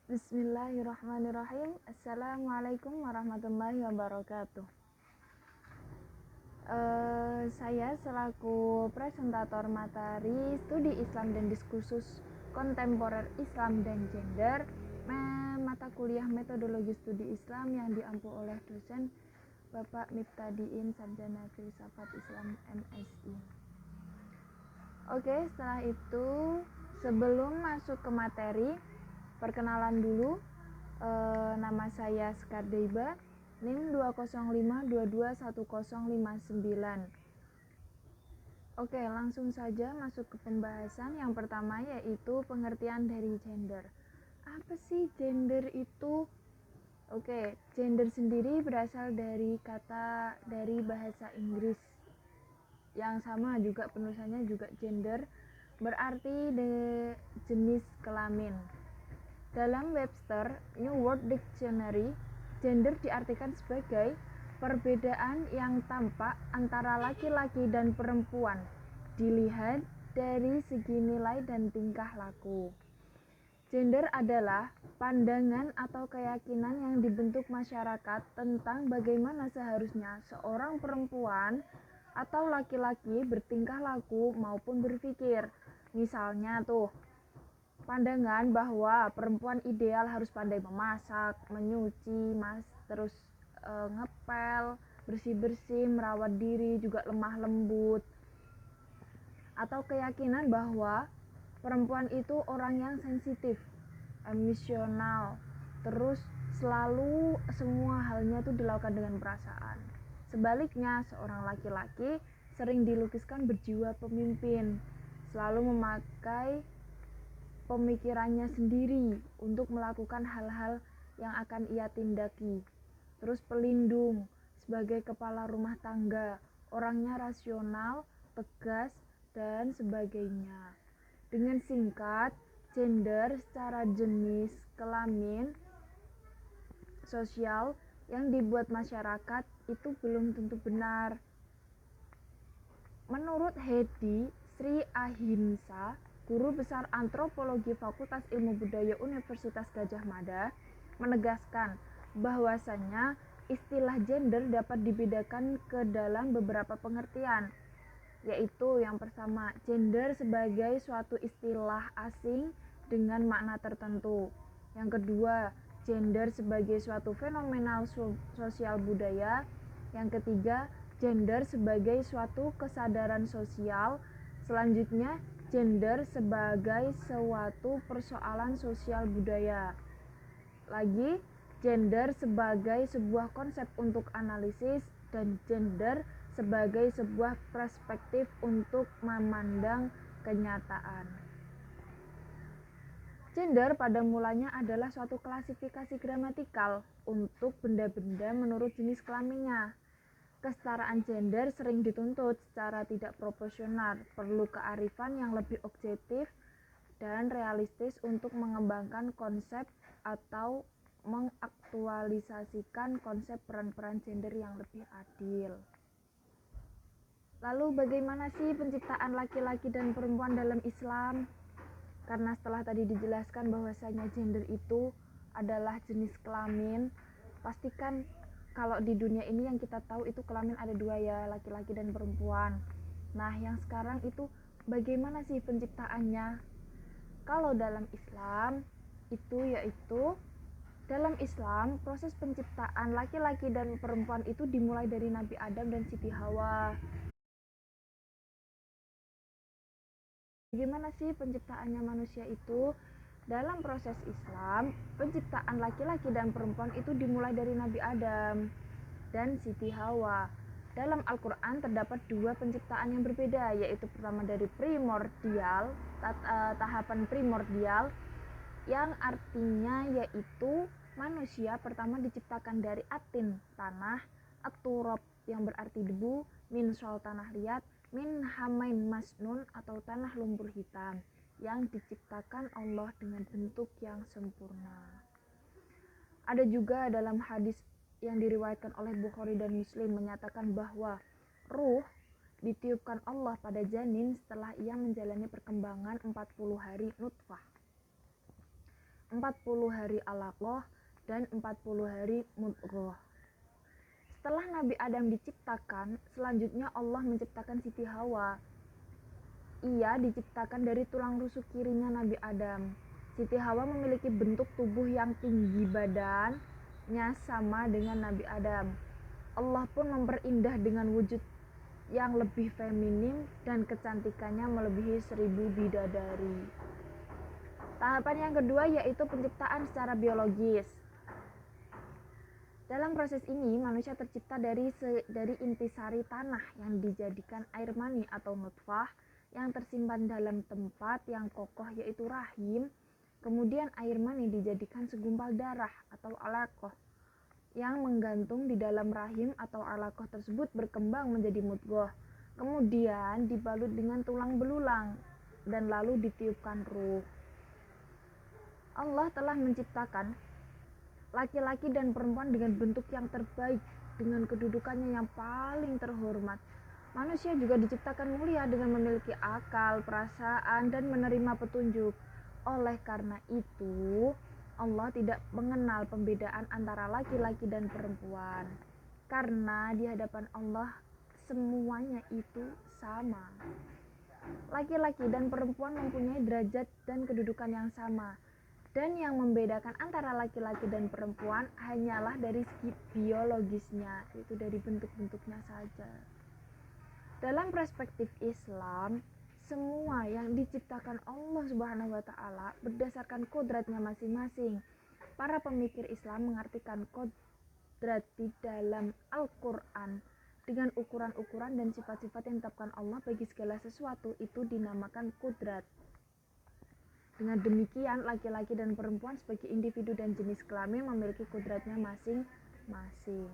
Bismillahirrahmanirrahim. Assalamualaikum warahmatullahi wabarakatuh. Saya selaku presentator materi studi Islam dan diskursus kontemporer Islam dan gender, mata kuliah metodologi studi Islam yang diampu oleh dosen Bapak Miftadiin Sarjana Filsafat Islam MSI. Oke, setelah itu sebelum masuk ke materi, perkenalan dulu. Nama saya Sekar Deiba, NIM 205221059. Oke, langsung saja masuk ke pembahasan. Yang pertama yaitu pengertian dari gender. Apa sih gender itu? Oke, gender sendiri berasal dari kata dari bahasa Inggris yang sama juga penulisannya juga gender, berarti jenis kelamin. Dalam Webster New World Dictionary, gender diartikan sebagai perbedaan yang tampak antara laki-laki dan perempuan dilihat dari segi nilai dan tingkah laku. Gender adalah pandangan atau keyakinan yang dibentuk masyarakat tentang bagaimana seharusnya seorang perempuan atau laki-laki bertingkah laku maupun berpikir. Misalnya pandangan bahwa perempuan ideal harus pandai memasak, menyuci, terus ngepel, bersih-bersih, merawat diri, juga lemah lembut. Atau keyakinan bahwa perempuan itu orang yang sensitif, emosional, terus selalu semua halnya itu dilakukan dengan perasaan. Sebaliknya, seorang laki-laki sering dilukiskan berjiwa pemimpin, selalu memakai pemikirannya sendiri untuk melakukan hal-hal yang akan ia tindaki. Terus pelindung, sebagai kepala rumah tangga, orangnya rasional, tegas, dan sebagainya. Dengan singkat, gender secara jenis kelamin sosial yang dibuat masyarakat itu belum tentu benar. Menurut Hedi Sri Ahimsa, Guru Besar Antropologi Fakultas Ilmu Budaya Universitas Gadjah Mada, menegaskan bahwasannya istilah gender dapat dibedakan ke dalam beberapa pengertian, yaitu yang pertama, gender sebagai suatu istilah asing dengan makna tertentu. Yang kedua, gender sebagai suatu fenomena sosial budaya. Yang ketiga, gender sebagai suatu kesadaran sosial. Selanjutnya, gender sebagai suatu persoalan sosial budaya. Lagi, gender sebagai sebuah konsep untuk analisis, dan gender sebagai sebuah perspektif untuk memandang kenyataan. Gender pada mulanya adalah suatu klasifikasi gramatikal untuk benda-benda menurut jenis kelaminnya. Kesetaraan gender sering dituntut secara tidak proporsional, perlu kearifan yang lebih objektif dan realistis untuk mengembangkan konsep atau mengaktualisasikan konsep peran-peran gender yang lebih adil. Lalu bagaimana sih penciptaan laki-laki dan perempuan dalam Islam? Karena setelah tadi dijelaskan bahwasanya gender itu adalah jenis kelamin, pastikan kalau di dunia ini yang kita tahu itu kelamin ada dua ya, laki-laki dan perempuan. Nah, yang sekarang itu bagaimana sih penciptaannya? Kalau dalam Islam itu yaitu dalam Islam proses penciptaan laki-laki dan perempuan itu dimulai dari Nabi Adam dan Siti Hawa. Bagaimana sih penciptaannya manusia itu? Dalam proses Islam, penciptaan laki-laki dan perempuan itu dimulai dari Nabi Adam dan Siti Hawa. Dalam Al-Quran terdapat dua penciptaan yang berbeda, yaitu pertama dari primordial, tahapan primordial, yang artinya yaitu manusia pertama diciptakan dari atin, tanah, at-turab yang berarti debu, min sol tanah liat, min hamain masnun atau tanah lumpur hitam, yang diciptakan Allah dengan bentuk yang sempurna. Ada juga dalam hadis yang diriwayatkan oleh Bukhari dan Muslim menyatakan bahwa ruh ditiupkan Allah pada janin setelah ia menjalani perkembangan 40 hari nutfah. 40 hari alaqah, dan 40 hari mudghah. Setelah Nabi Adam diciptakan, selanjutnya Allah menciptakan Siti Hawa. Ia diciptakan dari tulang rusuk kirinya Nabi Adam. Siti Hawa memiliki bentuk tubuh yang tinggi badannya sama dengan Nabi Adam. Allah pun memperindah dengan wujud yang lebih feminim dan kecantikannya melebihi 1000 bidadari. Tahapan yang kedua yaitu penciptaan secara biologis. Dalam proses ini, manusia tercipta dari intisari tanah yang dijadikan air mani atau nutfah yang tersimpan dalam tempat yang kokoh yaitu rahim. Kemudian air mani dijadikan segumpal darah atau alaqah yang menggantung di dalam rahim atau alaqah tersebut berkembang menjadi mudghah. Kemudian dibalut dengan tulang belulang dan lalu ditiupkan ruh. Allah telah menciptakan laki-laki dan perempuan dengan bentuk yang terbaik, dengan kedudukannya yang paling terhormat. Manusia juga diciptakan mulia dengan memiliki akal, perasaan, dan menerima petunjuk. Oleh karena itu, Allah tidak mengenal pembedaan antara laki-laki dan perempuan. Karena di hadapan Allah semuanya itu sama. Laki-laki dan perempuan mempunyai derajat dan kedudukan yang sama. Dan yang membedakan antara laki-laki dan perempuan hanyalah dari segi biologisnya, yaitu dari bentuk-bentuknya saja. Dalam perspektif Islam, semua yang diciptakan Allah Subhanahu wa Ta'ala berdasarkan kodratnya masing-masing. Para pemikir Islam mengartikan kodrat di dalam Al-Quran dengan ukuran-ukuran dan sifat-sifat yang ditetapkan Allah bagi segala sesuatu itu dinamakan kodrat. Dengan demikian, laki-laki dan perempuan sebagai individu dan jenis kelamin memiliki kodratnya masing-masing.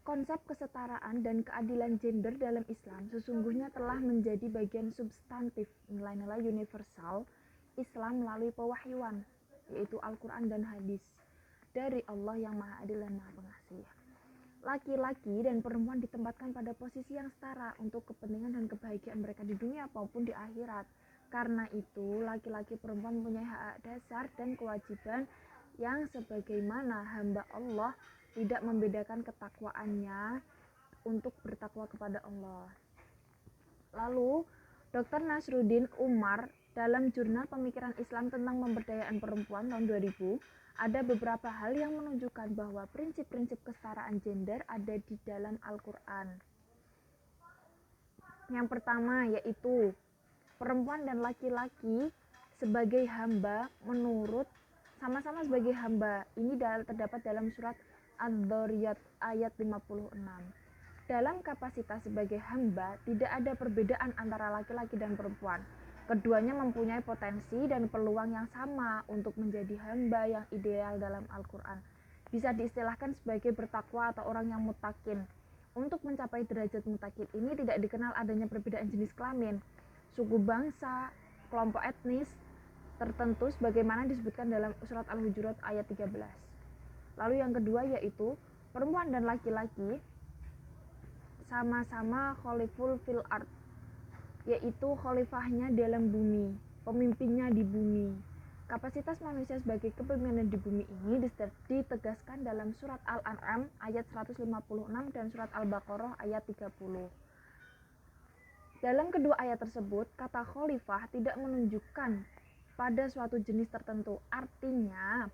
Konsep kesetaraan dan keadilan gender dalam Islam sesungguhnya telah menjadi bagian substantif nilai-nilai universal Islam melalui pewahyuan, yaitu Al-Quran dan hadis, dari Allah yang Maha Adil dan Maha Pengasih. Laki-laki dan perempuan ditempatkan pada posisi yang setara untuk kepentingan dan kebahagiaan mereka di dunia maupun di akhirat. Karena itu, laki-laki perempuan mempunyai hak dasar dan kewajiban yang sebagaimana hamba Allah tidak membedakan ketakwaannya untuk bertakwa kepada Allah. Lalu, Dr. Nasruddin Umar dalam jurnal Pemikiran Islam tentang Pemberdayaan Perempuan tahun 2000, ada beberapa hal yang menunjukkan bahwa prinsip-prinsip kesetaraan gender ada di dalam Al-Quran. Yang pertama yaitu perempuan dan laki-laki sebagai hamba menurut sama-sama sebagai hamba. Ini terdapat dalam surat Ad-Dzariyat ayat 56. Dalam kapasitas sebagai hamba tidak ada perbedaan antara laki-laki dan perempuan. Keduanya mempunyai potensi dan peluang yang sama untuk menjadi hamba yang ideal dalam Al-Quran. Bisa diistilahkan sebagai bertakwa atau orang yang mutakin. Untuk mencapai derajat mutakin ini tidak dikenal adanya perbedaan jenis kelamin, suku bangsa, kelompok etnis tertentu sebagaimana disebutkan dalam surat Al-Hujurat ayat 13. Lalu yang kedua yaitu perempuan dan laki-laki sama-sama khaliful fil ard, yaitu khalifahnya dalam bumi, pemimpinnya di bumi. Kapasitas manusia sebagai kepemimpinan di bumi ini ditegaskan dalam surat Al-An'am ayat 156 dan surat Al-Baqarah ayat 30. Dalam kedua ayat tersebut, kata khalifah tidak menunjukkan pada suatu jenis tertentu. Artinya,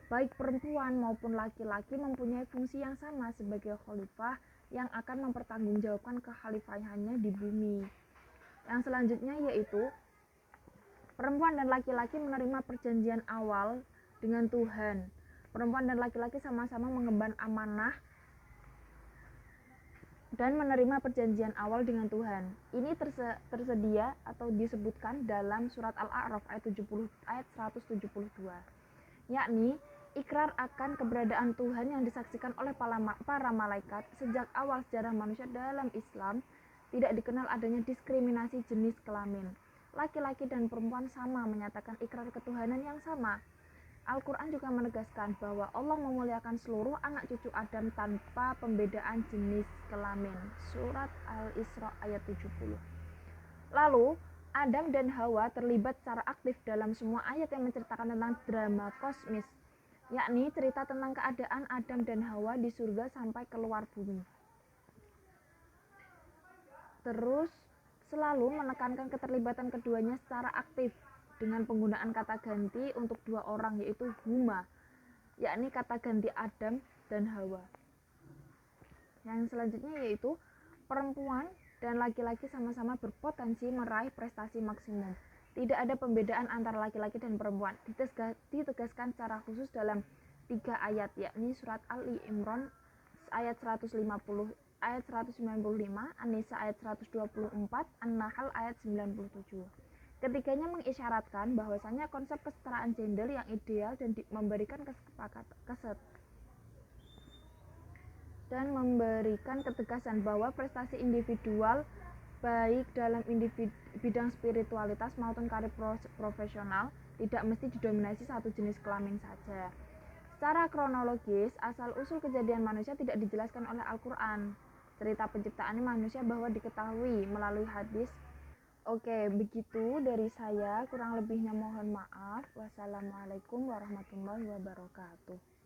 baik perempuan maupun laki-laki mempunyai fungsi yang sama sebagai khalifah yang akan mempertanggungjawabkan kekhalifahannya di bumi. Yang selanjutnya yaitu perempuan dan laki-laki menerima perjanjian awal dengan Tuhan. Perempuan dan laki-laki sama-sama mengemban amanah dan menerima perjanjian awal dengan Tuhan. Ini tersedia atau disebutkan dalam surat Al-A'raf ayat 172, yakni ikrar akan keberadaan Tuhan yang disaksikan oleh para malaikat. Sejak awal sejarah manusia dalam Islam tidak dikenal adanya diskriminasi jenis kelamin. Laki-laki dan perempuan sama menyatakan ikrar ketuhanan yang sama. Al-Quran juga menegaskan bahwa Allah memuliakan seluruh anak cucu Adam tanpa pembedaan jenis kelamin. Surat Al-Isra ayat 70. Lalu, Adam dan Hawa terlibat secara aktif dalam semua ayat yang menceritakan tentang drama kosmis, yakni cerita tentang keadaan Adam dan Hawa di surga sampai keluar bumi. Terus selalu menekankan keterlibatan keduanya secara aktif dengan penggunaan kata ganti untuk dua orang, yaitu huma, yakni kata ganti Adam dan Hawa. Yang selanjutnya yaitu perempuan dan laki-laki sama-sama berpotensi meraih prestasi maksimum. Tidak ada pembedaan antara laki-laki dan perempuan. Ditegaskan secara khusus dalam 3 ayat, yakni surat Ali Imran ayat 150, ayat 195, An-Nisa ayat 124, An-Nahl ayat 97. Ketiganya mengisyaratkan bahwasanya konsep kesetaraan gender yang ideal dan memberikan ketegasan bahwa prestasi individual baik dalam bidang spiritualitas maupun karir profesional tidak mesti didominasi satu jenis kelamin saja. Secara kronologis, asal-usul kejadian manusia tidak dijelaskan oleh Al-Quran. Cerita penciptaan manusia bahwa diketahui melalui hadis. Oke, begitu dari saya. Kurang lebihnya mohon maaf. Wassalamualaikum warahmatullahi wabarakatuh.